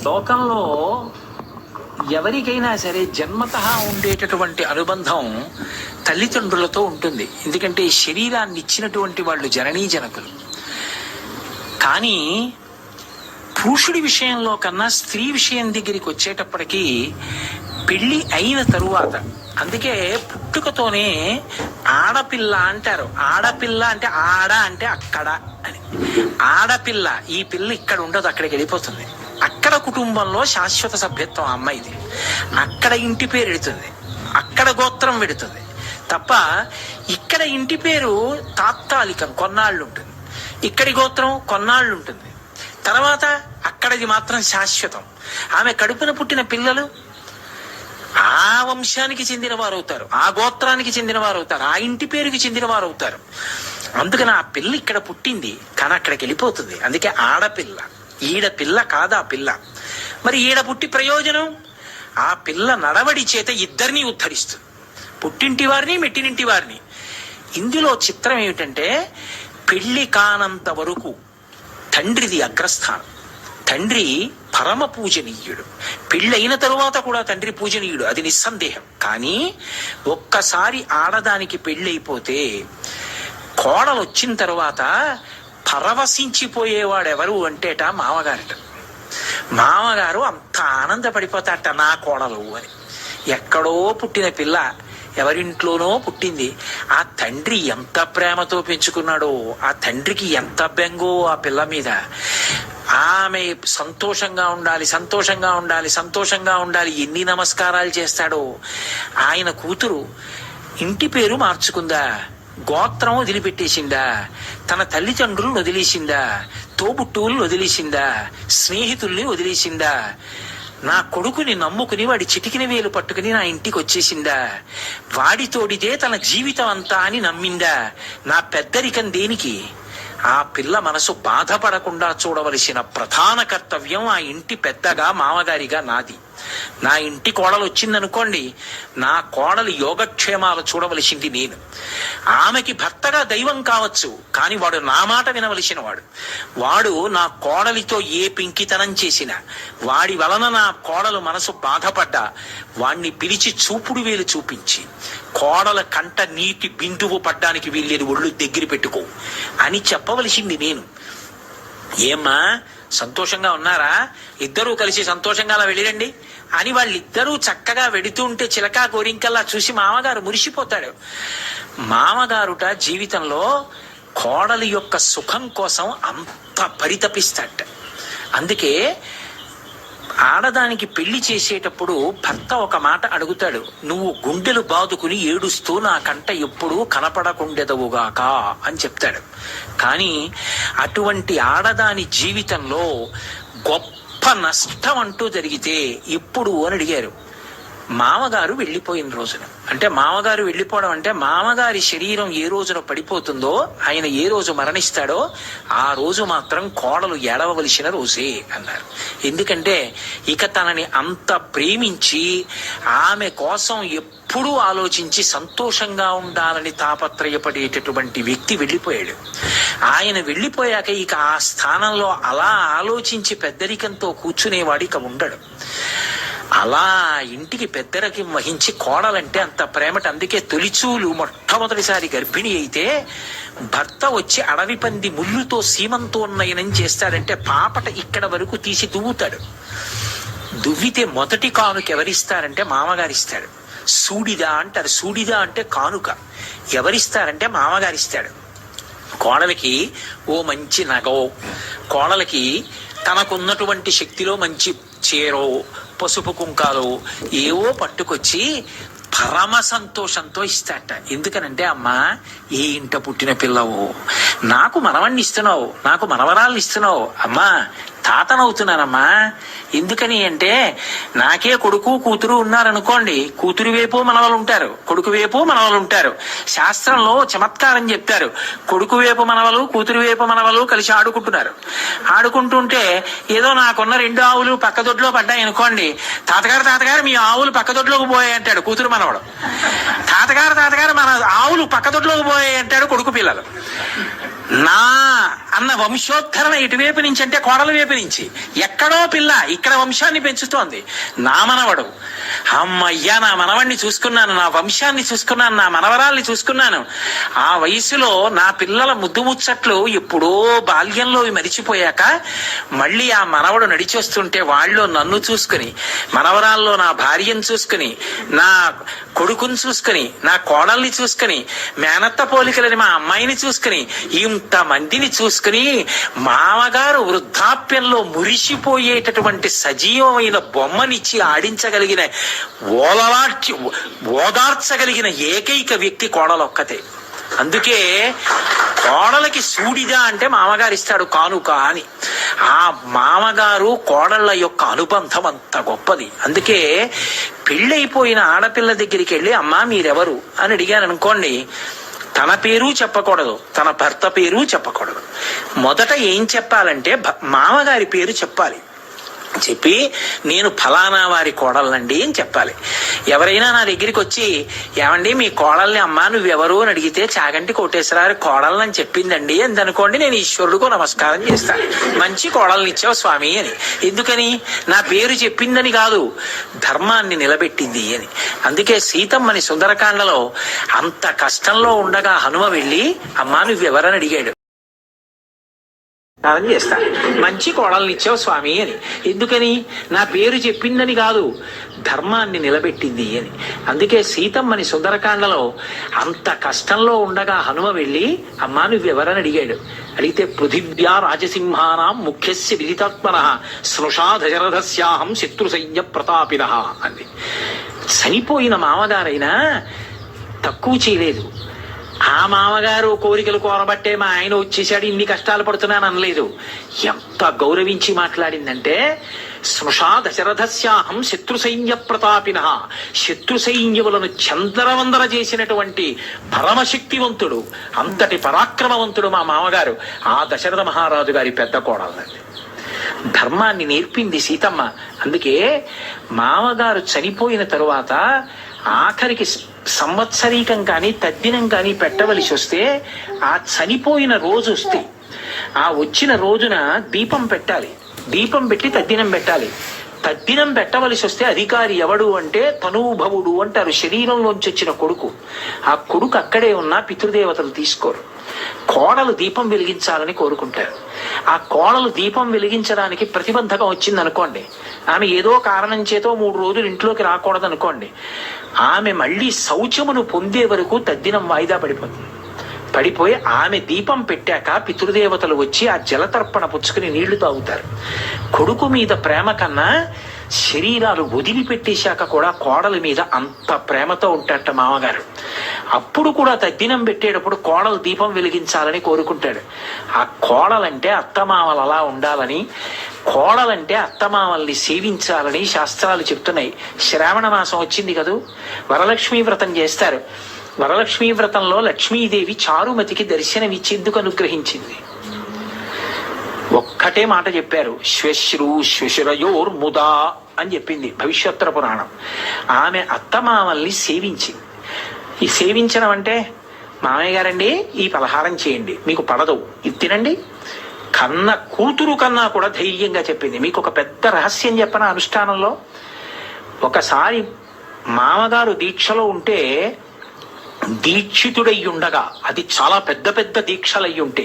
లోకంలో ఎవరికైనా సరే జన్మతః ఉండేటటువంటి అనుబంధం తల్లిదండ్రులతో ఉంటుంది. ఎందుకంటే శరీరాన్ని ఇచ్చినటువంటి వాళ్ళు జననీ జనకులు. కానీ పురుషుడి విషయంలో కన్నా స్త్రీ విషయం దగ్గరికి వచ్చేటప్పటికీ పెళ్లి అయిన తరువాత, అందుకే పుట్టుకతోనే ఆడపిల్ల అంటారు. ఆడపిల్ల అంటే ఆడ అంటే అక్కడ అని. ఆడపిల్ల, ఈ పిల్ల ఇక్కడ ఉండదు, అక్కడికి వెళ్ళిపోతుంది. అక్కడ కుటుంబంలో శాశ్వత సభ్యత్వం అమ్మాయిది. అక్కడ ఇంటి పేరు ఎడుతుంది, అక్కడ గోత్రం పెడుతుంది తప్ప ఇక్కడ ఇంటి పేరు తాత్కాలికం, కొన్నాళ్ళు ఉంటుంది. ఇక్కడి గోత్రం కొన్నాళ్ళు ఉంటుంది, తర్వాత అక్కడిది మాత్రం శాశ్వతం. ఆమె కడుపున పుట్టిన పిల్లలు ఆ వంశానికి చెందిన వారు అవుతారు, ఆ గోత్రానికి చెందిన వారు అవుతారు, ఆ ఇంటి పేరుకి చెందిన వారు అవుతారు. అందుకని ఆ పిల్ల ఇక్కడ పుట్టింది కానీ అక్కడికి వెళ్ళిపోతుంది. అందుకే ఆడపిల్ల. ఈడ పిల్ల కాదు ఆ పిల్ల. మరి ఈడ పుట్టి ప్రయోజనం, ఆ పిల్ల నడవడి చేత ఇద్దరినీ ఉద్ధరిస్తుంది, పుట్టింటి వారిని మెట్టినింటి వారిని. ఇందులో చిత్రం ఏమిటంటే పెళ్లి కానంత వరకు తండ్రిది అగ్రస్థానం. తండ్రి పరమ పూజనీయుడు. పెళ్ళైన తరువాత కూడా తండ్రి పూజనీయుడు, అది నిస్సందేహం. కానీ ఒక్కసారి ఆడదానికి పెళ్ళైపోతే కోడలు వచ్చిన తర్వాత పరవశించిపోయేవాడెవరు అంటేట మామగారట. మామగారు అంత ఆనందపడిపోతాట, నా కోడలు అని. ఎక్కడో పుట్టిన పిల్ల ఎవరింట్లోనో పుట్టింది. ఆ తండ్రి ఎంత ప్రేమతో పెంచుకున్నాడో, ఆ తండ్రికి ఎంత బెంగో ఆ పిల్ల మీద. ఆమె సంతోషంగా ఉండాలి, సంతోషంగా ఉండాలి, సంతోషంగా ఉండాలి, ఎన్ని నమస్కారాలు చేస్తాడో. ఆయన కూతురు ఇంటి పేరు మార్చుకుందా, గోత్రం వదిలిపెట్టేసిందా, తన తల్లిదండ్రులను వదిలేసిందా, తోబుట్టువులను వదిలేసిందా, స్నేహితుల్ని వదిలేసిందా, నా కొడుకుని నమ్ముకుని వాడి చిటికిన వేలు పట్టుకుని నా ఇంటికి వచ్చేసిందా, వాడితోడితే తన జీవితం అంతా అని నమ్మిందా. నా పెద్దరికం దేనికి? ఆ పిల్ల మనసు బాధపడకుండా చూడవలసిన ప్రధాన కర్తవ్యం ఆ ఇంటి పెద్దగా, మామగారిగా నాది. నా ఇంటి కోడలు వచ్చిందనుకోండి, నా కోడలు యోగక్షేమాలు చూడవలసింది నేను. ఆమెకి భర్తగా దైవం కావచ్చు, కానీ వాడు నా మాట వినవలసిన వాడు. వాడు నా కోడలితో ఏ పింకితనం చేసినా, వాడి వలన నా కోడలు మనసు బాధపడ్డా, వాణ్ణి పిలిచి చూపుడు వేలు చూపించి, కోడల కంట నీటి బిందువు పడ్డానికి వీల్లేదు, ఒళ్ళు దగ్గర పెట్టుకో అని చెప్పవలసింది నేను. ఏమ్మా సంతోషంగా ఉన్నారా, ఇద్దరూ కలిసి సంతోషంగా అలా వెళ్ళిరండి అని వాళ్ళిద్దరూ చక్కగా వెడుతూ ఉంటే చిలకా గోరింకల్లా చూసి మామగారు మురిసిపోతాడు. మామగారుట జీవితంలో కోడలి యొక్క సుఖం కోసం అంత పరితపిస్తాడట. అందుకే ఆడదానికి పెళ్లి చేసేటప్పుడు భర్త ఒక మాట అడుగుతాడు, నువ్వు గుండెలు బాదుకుని ఏడుస్తూ నా కంట ఎప్పుడూ కనపడకుండెదవుగాక అని చెప్తాడు. కానీ అటువంటి ఆడదాని జీవితంలో గొప్ప నష్టం అంటూ జరిగితే ఎప్పుడు అని అడిగారు. మామగారు వెళ్ళిపోయిన రోజున, అంటే మామగారు వెళ్ళిపోవడం అంటే మామగారి శరీరం ఏ రోజున పడిపోతుందో, ఆయన ఏ రోజు మరణిస్తాడో ఆ రోజు మాత్రం కోడలు ఏడవలసిన రోజే అన్నారు. ఎందుకంటే ఇక తనని అంత ప్రేమించి ఆమె కోసం ఎప్పుడూ ఆలోచించి సంతోషంగా ఉండాలని తాపత్రయపడేటటువంటి వ్యక్తి వెళ్ళిపోయాడు. ఆయన వెళ్ళిపోయాక ఇక ఆ స్థానంలో అలా ఆలోచించి పెద్దరికంతో కూర్చునేవాడు ఇక ఉండడు. అలా ఇంటికి పెద్దరికం వహించి కోడలంటే అంత ప్రేమట. అందుకే తొలిచూలు మొట్టమొదటిసారి గర్భిణి అయితే భర్త వచ్చి అడవి పంది ముళ్ళుతో సీమంతో ఉన్నయనం చేస్తాడంటే పాపట ఇక్కడ వరకు తీసి దువ్వుతాడు. దువ్వితే మొదటి కానుక ఎవరిస్తారంటే మామగారిస్తాడు. సూడిదా అంటారు, సూడిదా అంటే కానుక. ఎవరిస్తారంటే మామగారిస్తాడు. కోడలికి ఓ మంచి నగో, కోడలికి తనకున్నటువంటి శక్తిలో మంచి చీరో పసుపు కుంకాలు ఏవో పట్టుకొచ్చి పరమ సంతోషంతో ఇస్తాట. ఎందుకనంటే అమ్మా ఏ ఇంట పుట్టిన పిల్లవు, నాకు మనవణ్ణి ఇస్తున్నావు, నాకు మనవరాళ్ళు ఇస్తున్నావు, అమ్మా తాతనవుతున్నానమ్మా. ఎందుకని అంటే నాకే కొడుకు కూతురు ఉన్నారనుకోండి, కూతురు వైపు మనవలు ఉంటారు, కొడుకు వైపు మనవలు ఉంటారు. శాస్త్రంలో చమత్కారం చెప్తారు, కొడుకు వైపు మనవలు కూతురు వైపు మనవలు కలిసి ఆడుకుంటున్నారు. ఆడుకుంటుంటే ఏదో నాకున్న 2 ఆవులు పక్కదొడ్లో పడ్డాయి అనుకోండి, తాతగారు మీ ఆవులు పక్కదొడ్లోకి పోయాయి అంటాడు కూతురు మనవడు. తాతగారు మన ఆవులు పక్కదొడ్లోకి పోయాయి అంటాడు కొడుకు పిల్లలు. నా అన్న వంశోద్ధరణ ఇటువైపు నుంచి అంటే కోడల వైపు నుంచి. ఎక్కడో పిల్ల ఇక్కడ వంశాన్ని పెంచుతోంది. నా మనవడు, అమ్మయ్యా నా మనవడిని చూసుకున్నాను, నా వంశాన్ని చూసుకున్నాను, నా మనవరాల్ని చూసుకున్నాను. ఆ వయసులో నా పిల్లల ముద్దు ముచ్చట్లు ఎప్పుడో బాల్యంలో మరిచిపోయాక మళ్ళీ ఆ మనవడు నడిచొస్తుంటే వాళ్ళు నన్ను చూసుకుని, మనవరాల్లో నా భార్యను చూసుకుని, నా కొడుకుని చూసుకుని, నా కోడల్ని చూసుకుని, మేనత్త పోలికలని మా అమ్మాయిని చూసుకుని, ఇంతమందిని చూసుకుని మామగారు వృద్ధాప్యంలో మురిసిపోయేటటువంటి సజీవమైన బొమ్మనిచ్చి ఆడించగలిగిన, ఓదార్చగలిగిన ఏకైక వ్యక్తి కోడలొక్కతే. అందుకే కోడలకి సూడిదా అంటే మామగారు ఇస్తాడు కానుక అని. ఆ మామగారు కోడళ్ళ యొక్క అనుబంధం అంత గొప్పది. అందుకే పెళ్ళైపోయిన ఆడపిల్ల దగ్గరికి వెళ్ళి అమ్మా మీరెవరు అని అడిగాను అనుకోండి, తన పేరు చెప్పకూడదు, తన భర్త పేరు చెప్పకూడదు. మొదట ఏం చెప్పాలంటే మామగారి పేరు చెప్పాలి. చెప్పి నేను ఫలానా వారి కోడలనండి అని చెప్పాలి. ఎవరైనా నా దగ్గరికి వచ్చి ఏమండి మీ కోడల్ని అమ్మా నువ్వెవరు అని అడిగితే చాగంటి కోటేశ్వరరావు కోడలని చెప్పిందండి అని అనుకోండి, నేను ఈశ్వరుడికి నమస్కారం చేస్తాను, మంచి కోడల్ని ఇచ్చావు స్వామి అని. ఎందుకని? నా పేరు చెప్పిందని కాదు, ధర్మాన్ని నిలబెట్టింది అని. అందుకే సీతమ్మని సుందరకాండలో అంత కష్టంలో ఉండగా హనుమ వెళ్ళి అమ్మా నువ్వెవరని అడిగాడు. చేస్తా, మంచి కోడల్ని ఇచ్చావు స్వామి అని. ఎందుకని? నా పేరు చెప్పిందని కాదు, ధర్మాన్ని నిలబెట్టింది అని. అందుకే సీతమ్మని సుందరకాండలో అంత కష్టంలో ఉండగా హనుమ వెళ్ళి అమ్మా నువ్వెవరని అడిగాడు. అడిగితే పృథివ్యా రాజసింహానాం ముఖ్యస్య విదితాత్మన స్నుషా దశరథస్యాహం శత్రు సైన్య ప్రతాపిన అంది. చనిపోయిన మామగారైనా తక్కువ చేయలేదు. ఆ మామగారు కోరికలు కోరబట్టే మా ఆయన వచ్చేసాడు ఇన్ని కష్టాలు పడుతున్నాను అనలేదు. ఎంత గౌరవించి మాట్లాడిందంటే స్నుషా దశరథస్యాహం శత్రు సైన్య ప్రతాపిన, శత్రు సైన్యములను చందరవందర చేసినటువంటి పరమశక్తివంతుడు, అంతటి పరాక్రమవంతుడు మా మామగారు. ఆ దశరథ మహారాజు గారి పెద్ద కోడలండి. ధర్మాన్ని నేర్పింది సీతమ్మ. అందుకే మామగారు చనిపోయిన తరువాత ఆఖరికి సంవత్సరీకం కానీ తద్దినం కానీ పెట్టవలసి వస్తే ఆ చనిపోయిన రోజు వస్తే ఆ వచ్చిన రోజున దీపం పెట్టాలి. దీపం పెట్టి తద్దినం పెట్టాలి. తద్దినం పెట్టవలసి వస్తే అధికారి ఎవడు అంటే తనూభవుడు అంటారు, శరీరంలోంచి వచ్చిన కొడుకు. ఆ కొడుకు అక్కడే ఉన్న పితృదేవతలు తీసుకోరు. కోడలు దీపం వెలిగించాలని కోరుకుంటారు. ఆ కోడలు దీపం వెలిగించడానికి ప్రతిబంధకం వచ్చింది అనుకోండి, ఆమె ఏదో కారణం చేతో 3 రోజులు ఇంట్లోకి రాకూడదు అనుకోండి, ఆమె మళ్ళీ శౌచమును పొందే వరకు తద్దినం వాయిదా పడిపోతుంది. పడిపోయి ఆమె దీపం పెట్టాక పితృదేవతలు వచ్చి ఆ జలతర్పణ పుచ్చుకుని నీళ్లు తాగుతారు. కొడుకు మీద ప్రేమ కన్నా శరీరాలు వదిలిపెట్టేశాక కూడా కోడలి మీద అంత ప్రేమతో ఉంటాడట మామగారు. అప్పుడు కూడా తద్దినం పెట్టేటప్పుడు కోడలు దీపం వెలిగించాలని కోరుకుంటాడు. ఆ కోడలంటే అత్తమామలు అలా ఉండాలని, కోడలంటే అత్తమామల్ని సేవించాలని శాస్త్రాలు చెప్తున్నాయి. శ్రావణ మాసం వచ్చింది కదూ, వరలక్ష్మీ వ్రతం చేస్తారు. వరలక్ష్మీ వ్రతంలో లక్ష్మీదేవి చారుమతికి దర్శనమిచ్చేందుకు అనుగ్రహించింది. ఒక్కటే మాట చెప్పారు, శ్వశ్రు శ్వశురయోర్ముదా అని చెప్పింది భవిష్యోత్తర పురాణం. ఆమె అత్తమామల్ని సేవించింది. ఈ సేవించడం అంటే మామయ్య గారండి ఈ పలహారం చేయండి, మీకు పడదు, ఇది తినండి, కన్న కూతురు కన్నా కూడా ధైర్యంగా చెప్పింది. మీకు ఒక పెద్ద రహస్యం చెప్పన అనుష్ఠానంలో. ఒకసారి మామగారు దీక్షలో ఉంటే దీక్షితుడై ఉండగా, అది చాలా పెద్ద పెద్ద దీక్షలయ్యి ఉంటే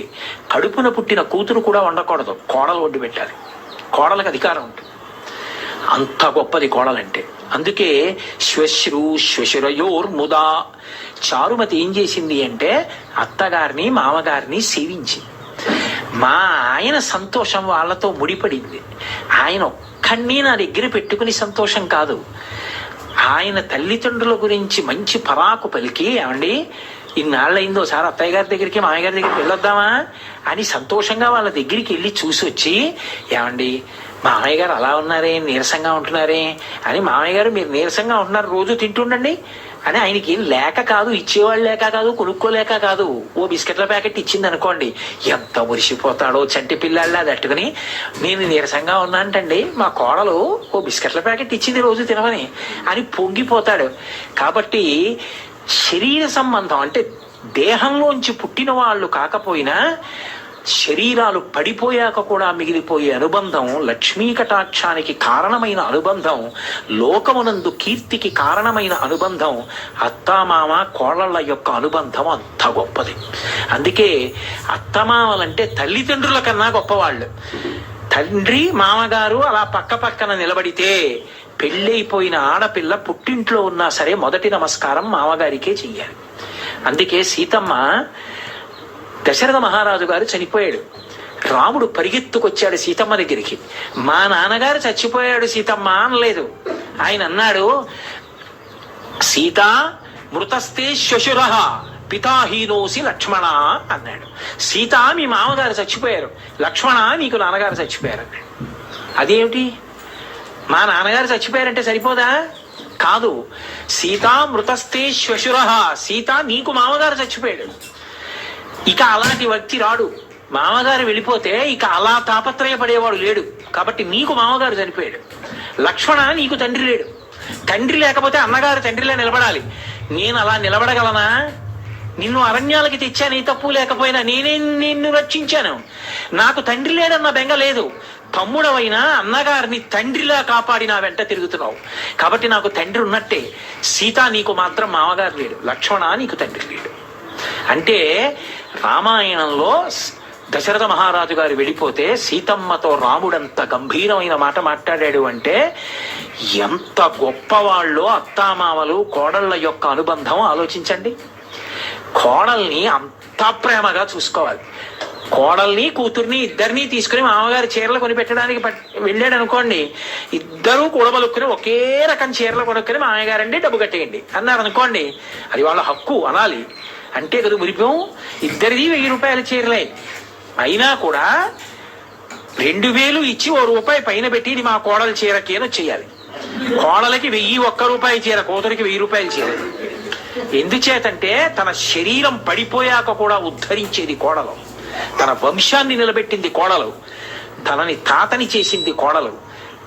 కడుపున పుట్టిన కూతురు కూడా వండకూడదు, కోడలు వండి పెట్టాలి. కోడలకు అధికారం ఉంటుంది, అంత గొప్పది కోడలంటే. అందుకే శ్వశ్రు శ్వశురయోర్ముదా. చారుమతి ఏం చేసింది అంటే అత్తగారిని మామగారిని సేవించింది. మా ఆయన సంతోషం వాళ్ళతో ముడిపడింది. ఆయన ఒక్కడిని నా దగ్గర పెట్టుకుని సంతోషం కాదు, ఆయన తల్లిదండ్రుల గురించి మంచి పరాకు పలికి, ఏమండి ఇన్నాళ్ళయిందో సార్ అత్తయ్య గారి దగ్గరికి మామయ్య గారి దగ్గరికి వెళ్ళొద్దామా అని సంతోషంగా వాళ్ళ దగ్గరికి వెళ్ళి చూసి వచ్చి, ఏమండి మామయ్య గారు అలా ఉన్నారే, నీరసంగా ఉంటున్నారే అని, మామయ్య గారు మీరు నీరసంగా ఉంటున్నారు రోజు తింటుండండి అని. ఆయనకి ఏం లేక కాదు, ఇచ్చేవాళ్ళు లేక కాదు, కొనుక్కోలేక కాదు, ఓ బిస్కెట్ల ప్యాకెట్ ఇచ్చింది అనుకోండి, ఎంత మురిసిపోతాడో చంటి పిల్లాళ్ళ తట్టుకుని. నేను నీరసంగా ఉన్నానంటండి, మా కోడలు ఓ బిస్కెట్ల ప్యాకెట్ ఇచ్చింది రోజు తినమని అని పొంగిపోతాడు. కాబట్టి శరీర సంబంధం అంటే దేహంలోంచి పుట్టిన వాళ్ళు కాకపోయినా శరీరాలు పడిపోయాక కూడా మిగిలిపోయే అనుబంధం, లక్ష్మీ కటాక్షానికి కారణమైన అనుబంధం, లోకమునందు కీర్తికి కారణమైన అనుబంధం, అత్తామామ కోడళ్ళ యొక్క అనుబంధం అంత గొప్పది. అందుకే అత్తమామలంటే తల్లిదండ్రుల కన్నా గొప్పవాళ్ళు. తండ్రి మామగారు అలా పక్క పక్కన నిలబడితే పెళ్ళైపోయిన ఆడపిల్ల పుట్టింట్లో ఉన్నా సరే మొదటి నమస్కారం మామగారికే చెయ్యాలి. అందుకే సీతమ్మ, దశరథ మహారాజు గారు చనిపోయాడు, రాముడు పరిగెత్తుకొచ్చాడు సీతమ్మ దగ్గరికి. మా నాన్నగారు చచ్చిపోయాడు సీతమ్మ అనలేదు. ఆయన అన్నాడు, సీత మృతస్తే శ్వశుర పితాహీనోసి లక్ష్మణ అన్నాడు. సీత మీ మామగారు చచ్చిపోయారు, లక్ష్మణ నీకు నాన్నగారు చచ్చిపోయారు అన్నాడు. అదేమిటి, మా నాన్నగారు చచ్చిపోయారంటే సరిపోదా? కాదు, సీతా మృతస్తే శ్వశుర, సీత నీకు మామగారు చచ్చిపోయాడు. ఇక అలాంటి వ్యక్తి రాడు. మామగారు వెళ్ళిపోతే ఇక అలా తాపత్రయపడేవాడు లేడు. కాబట్టి నీకు మామగారు చనిపోయాడు. లక్ష్మణ నీకు తండ్రి లేడు. తండ్రి లేకపోతే అన్నగారు తండ్రిలా నిలబడాలి. నేను అలా నిలబడగలనా? నిన్ను అరణ్యాలకి తెచ్చాను, ఏ తప్పు లేకపోయినా నేనే నిన్ను రక్షించాను. నాకు తండ్రి లేడన్న బెంగ లేదు. తమ్ముడవైనా అన్నగారిని తండ్రిలా కాపాడి నా వెంట తిరుగుతున్నావు. కాబట్టి నాకు తండ్రి ఉన్నట్టే. సీత నీకు మాత్రం మామగారు లేడు, లక్ష్మణ నీకు తండ్రి లేడు. అంటే రామాయణంలో దశరథ మహారాజు గారు వెళ్ళిపోతే సీతమ్మతో రాముడంత గంభీరమైన మాట మాట్లాడాడు అంటే ఎంత గొప్పవాళ్ళో అత్తామామలు కోడళ్ళ యొక్క అనుబంధం ఆలోచించండి. కోడల్ని అంత ప్రేమగా చూసుకోవాలి. కోడల్ని కూతుర్ని ఇద్దరిని తీసుకుని మామగారు చీరలు కొనిపెట్టడానికి వెళ్ళాడు అనుకోండి, ఇద్దరూ కూడబలుక్కుని ఒకే రకం చీరలు కొనుక్కుని మామగారండి డబ్బు కట్టేయండి అన్నారు అనుకోండి, అది వాళ్ళ హక్కు అనాలి. అంటే కదా మురిపం. ఇద్దరిది 1000 రూపాయల చీరలే అయినా కూడా 2000 ఇచ్చి ₹1 పైన పెట్టి ఇది మా కోడల చీరకేనో చెయ్యాలి. కోడలకి 1001 రూపాయి చీర, కూతురికి 1000 రూపాయల చీర. ఎందుచేతంటే తన శరీరం పడిపోయాక కూడా ఉద్ధరించేది కోడలు, తన వంశాన్ని నిలబెట్టింది కోడలు, తనని తాతని చేసింది కోడలు,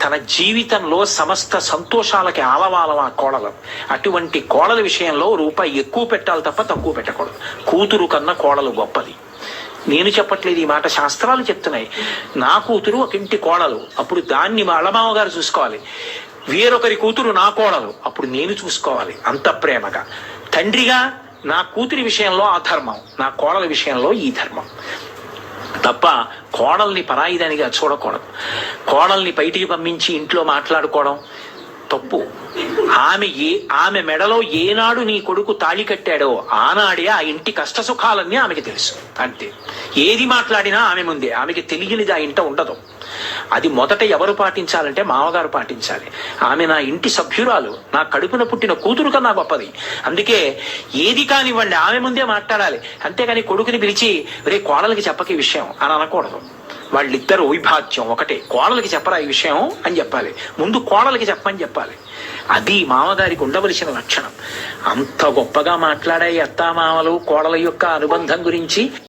తన జీవితంలో సమస్త సంతోషాలకి ఆలవాలవా కోడలు. అటువంటి కోడల విషయంలో రూపాయి ఎక్కువ పెట్టాలి తప్ప తక్కువ పెట్టకూడదు. కూతురు కన్నా కోడలు గొప్పది. నేను చెప్పట్లేదు ఈ మాట, శాస్త్రాలు చెప్తున్నాయి. నా కూతురు ఒక ఇంటి కోడలు, అప్పుడు దాన్ని మా అల్లమామగారు చూసుకోవాలి. వేరొకరి కూతురు నా కోడలు, అప్పుడు నేను చూసుకోవాలి అంత ప్రేమగా. తండ్రిగా నా కూతురి విషయంలో ఆ ధర్మం, నా కోడల విషయంలో ఈ ధర్మం తప్ప కోడల్ని పరాయిదానిగా చూడకూడదు. కోడల్ని బయటికి పంపించి ఇంట్లో మాట్లాడుకోవడం తప్పు. ఆమె మెడలో ఏనాడు నీ కొడుకు తాళి కట్టాడో ఆనాడే ఆ ఇంటి కష్ట సుఖాలన్నీ ఆమెకి తెలుసు. అంతే. ఏది మాట్లాడినా ఆమె ముందే, ఆమెకి తెలియనిది ఆ ఇంట ఉండదు. అది మొదట ఎవరు పాటించాలంటే మామగారు పాటించాలి. ఆమె నా ఇంటి సభ్యురాలు, నా కడుపున పుట్టిన కూతురు కన్నా గొప్పది. అందుకే ఏది కానివ్వండి ఆమె ముందే మాట్లాడాలి. అంతేగాని కొడుకుని పిలిచి రే కోడలకి చెప్పకి విషయం అని అనకూడదు. వాళ్ళిద్దరు వైభాగ్యం ఒకటే. కోడలకి చెప్పరా ఈ విషయం అని చెప్పాలి, ముందు కోడలకి చెప్పని చెప్పాలి. అది మామగారికి ఉండవలసిన లక్షణం. అంత గొప్పగా మాట్లాడాయి అత్తామామలు కోడల యొక్క అనుబంధం గురించి.